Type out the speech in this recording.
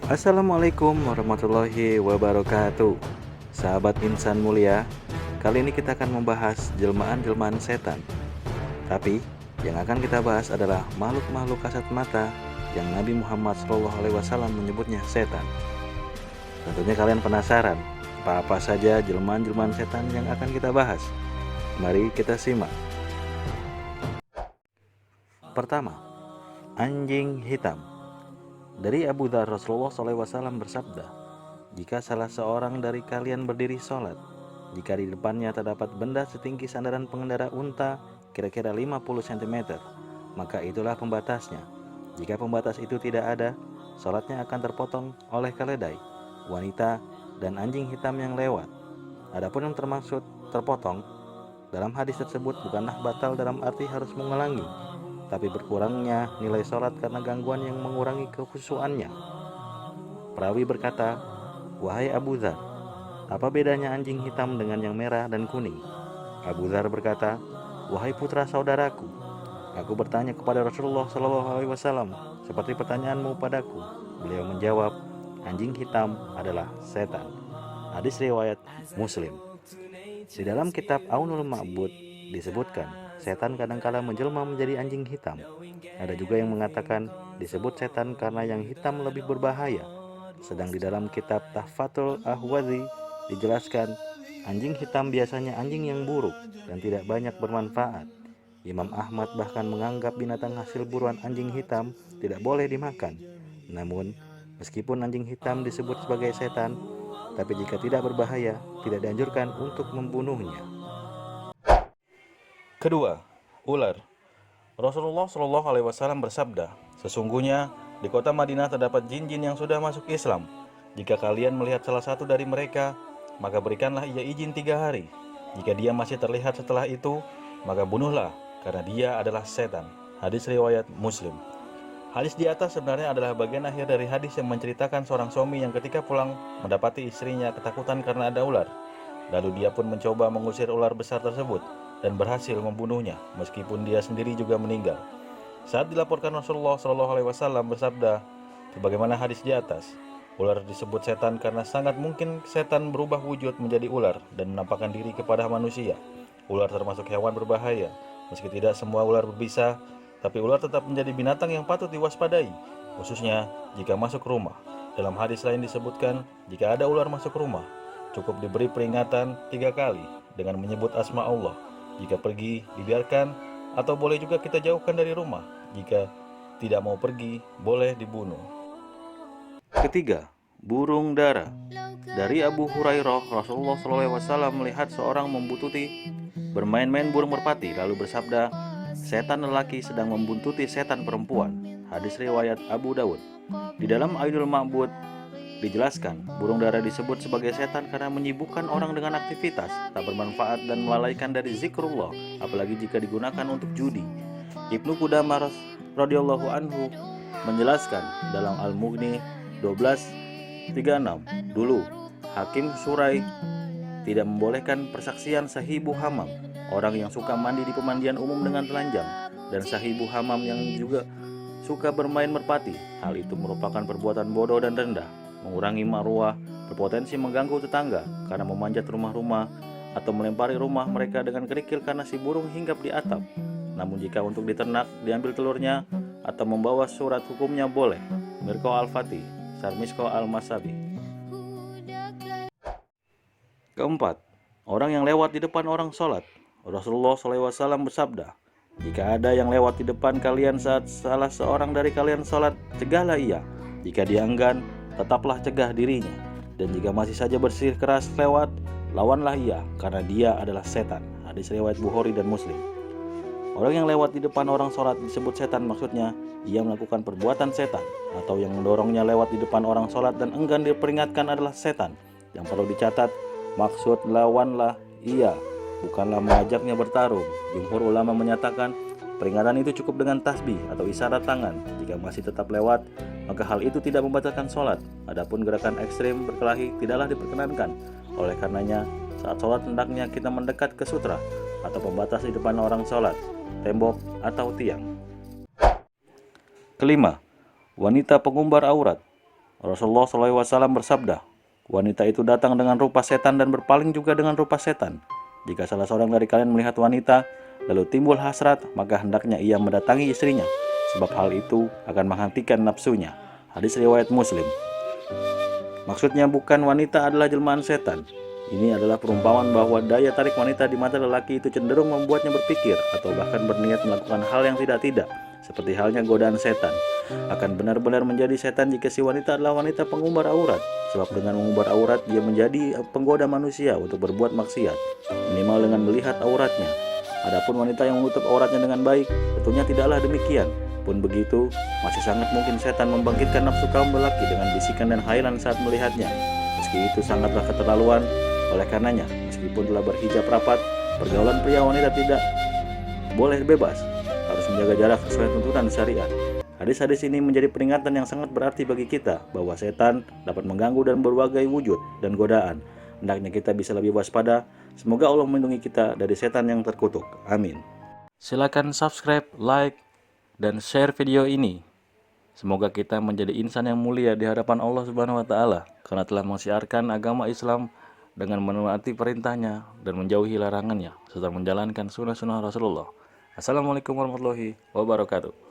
Assalamualaikum warahmatullahi wabarakatuh. Sahabat insan mulia, kali ini kita akan membahas jelmaan-jelmaan setan. Tapi yang akan kita bahas adalah makhluk-makhluk kasat mata yang Nabi Muhammad SAW menyebutnya setan. Tentunya kalian penasaran apa-apa saja jelmaan-jelmaan setan yang akan kita bahas. Mari kita simak. Pertama, anjing hitam. Dari Abu Dzar, Rasulullah SAW bersabda, "Jika salah seorang dari kalian berdiri sholat, jika di depannya terdapat benda setinggi sandaran pengendara unta kira-kira 50 cm, maka itulah pembatasnya. Jika pembatas itu tidak ada, sholatnya akan terpotong oleh keledai, wanita, dan anjing hitam yang lewat. Adapun yang termaksud terpotong dalam hadis tersebut bukanlah batal dalam arti harus mengulangi, tapi berkurangnya nilai sholat karena gangguan yang mengurangi kekhusyuannya." Perawi berkata, "Wahai Abu Dzar, apa bedanya anjing hitam dengan yang merah dan kuning?" Abu Dzar berkata, "Wahai putra saudaraku, aku bertanya kepada Rasulullah SAW seperti pertanyaanmu padaku." Beliau menjawab, "Anjing hitam adalah setan." Hadis riwayat Muslim. Di dalam kitab Aunul Ma'bud disebutkan, setan kadangkala menjelma menjadi anjing hitam. Ada juga yang mengatakan disebut setan karena yang hitam lebih berbahaya. Sedang di dalam kitab Tahfatul Ahwazi dijelaskan, anjing hitam biasanya anjing yang buruk dan tidak banyak bermanfaat. Imam Ahmad bahkan menganggap binatang hasil buruan anjing hitam tidak boleh dimakan. Namun, meskipun anjing hitam disebut sebagai setan, tapi jika tidak berbahaya, tidak dianjurkan untuk membunuhnya. Kedua, ular. Rasulullah SAW bersabda, "Sesungguhnya di kota Madinah terdapat jin-jin yang sudah masuk Islam. Jika kalian melihat salah satu dari mereka, maka berikanlah ia izin 3 hari. Jika dia masih terlihat setelah itu, maka bunuhlah, karena dia adalah setan." Hadis riwayat Muslim. Hadis di atas sebenarnya adalah bagian akhir dari hadis yang menceritakan seorang suami yang ketika pulang mendapati istrinya ketakutan karena ada ular. Lalu dia pun mencoba mengusir ular besar tersebut dan berhasil membunuhnya, meskipun dia sendiri juga meninggal. Saat dilaporkan, Rasulullah SAW bersabda, sebagaimana hadis di atas, ular disebut setan karena sangat mungkin setan berubah wujud menjadi ular dan menampakkan diri kepada manusia. Ular termasuk hewan berbahaya. Meski tidak semua ular berbisa, tapi ular tetap menjadi binatang yang patut diwaspadai, khususnya jika masuk rumah. Dalam hadis lain disebutkan, jika ada ular masuk rumah, cukup diberi peringatan 3 kali dengan menyebut asma Allah. Jika pergi, dibiarkan, atau boleh juga kita jauhkan dari rumah. Jika tidak mau pergi, boleh dibunuh. Ketiga, burung dara. Dari Abu Hurairah, Rasulullah SAW melihat seorang membuntuti bermain-main burung merpati, lalu bersabda, "Setan lelaki sedang membuntuti setan perempuan." Hadis riwayat Abu Dawud. Di dalam Aunul Ma'bud dijelaskan, burung dara disebut sebagai setan karena menyibukkan orang dengan aktivitas tak bermanfaat dan melalaikan dari zikrullah, apalagi jika digunakan untuk judi. Ibnu Qudamah radhiyallahu anhu menjelaskan dalam Al-Mughni 12:36, dulu Hakim Surai tidak membolehkan persaksian sahibu hamam, orang yang suka mandi di pemandian umum dengan telanjang, dan sahibu hamam yang juga suka bermain merpati. Hal itu merupakan perbuatan bodoh dan rendah, mengurangi marwah, berpotensi mengganggu tetangga karena memanjat rumah-rumah atau melempari rumah mereka dengan kerikil karena si burung hinggap di atap. Namun jika untuk diternak, diambil telurnya atau membawa surat hukumnya boleh. Mirko Al-Fatih, Sarmisko Al-Masabi. Keempat, orang yang lewat di depan orang sholat. Rasulullah SAW bersabda, "Jika ada yang lewat di depan kalian saat salah seorang dari kalian sholat, cegahlah ia. Jika dia enggan, tetaplah cegah dirinya. Dan jika masih saja bersikeras lewat, lawanlah ia, karena dia adalah setan." Hadis riwayat Bukhari dan Muslim. Orang yang lewat di depan orang sholat disebut setan, maksudnya ia melakukan perbuatan setan, atau yang mendorongnya lewat di depan orang sholat dan enggan diperingatkan adalah setan. Yang perlu dicatat, maksud lawanlah ia, bukanlah mengajaknya bertarung. Jumhur ulama menyatakan peringatan itu cukup dengan tasbih atau isyarat tangan. Jika masih tetap lewat, maka hal itu tidak membatalkan sholat. Adapun gerakan ekstrim berkelahi tidaklah diperkenankan. Oleh karenanya, saat sholat hendaknya kita mendekat ke sutra atau pembatas di depan orang sholat, tembok atau tiang. Kelima, wanita pengumbar aurat. Rasulullah SAW bersabda, wanita itu datang dengan rupa setan dan berpaling juga dengan rupa setan. Jika salah seorang dari kalian melihat wanita, lalu timbul hasrat, maka hendaknya ia mendatangi istrinya, sebab hal itu akan menghentikan nafsunya. Hadis riwayat Muslim. Maksudnya bukan wanita adalah jelmaan setan. Ini adalah perumpamaan bahwa daya tarik wanita di mata lelaki itu cenderung membuatnya berpikir atau bahkan berniat melakukan hal yang tidak-tidak, seperti halnya godaan setan. Akan benar-benar menjadi setan jika si wanita adalah wanita pengumbar aurat, sebab dengan mengumbar aurat dia menjadi penggoda manusia untuk berbuat maksiat, minimal dengan melihat auratnya. Adapun wanita yang menutup auratnya dengan baik, tentunya tidaklah demikian. Pun begitu, masih sangat mungkin setan membangkitkan nafsu kaum lelaki dengan bisikan dan hailan saat melihatnya. Meski itu sangatlah keterlaluan, oleh karenanya, meskipun telah berhijab rapat, pergaulan pria wanita tidak boleh bebas, harus menjaga jarak sesuai tuntunan syariat. Hadis-hadis ini menjadi peringatan yang sangat berarti bagi kita bahwa setan dapat mengganggu dan berbagai wujud dan godaan. Hendaknya kita bisa lebih waspada. Semoga Allah melindungi kita dari setan yang terkutuk. Amin. Silakan subscribe, like, dan share video ini. Semoga kita menjadi insan yang mulia di hadapan Allah Subhanahu wa taala karena telah mensiarkan agama Islam dengan menaati perintahnya dan menjauhi larangannya serta menjalankan sunnah-sunnah Rasulullah. Assalamualaikum warahmatullahi wabarakatuh.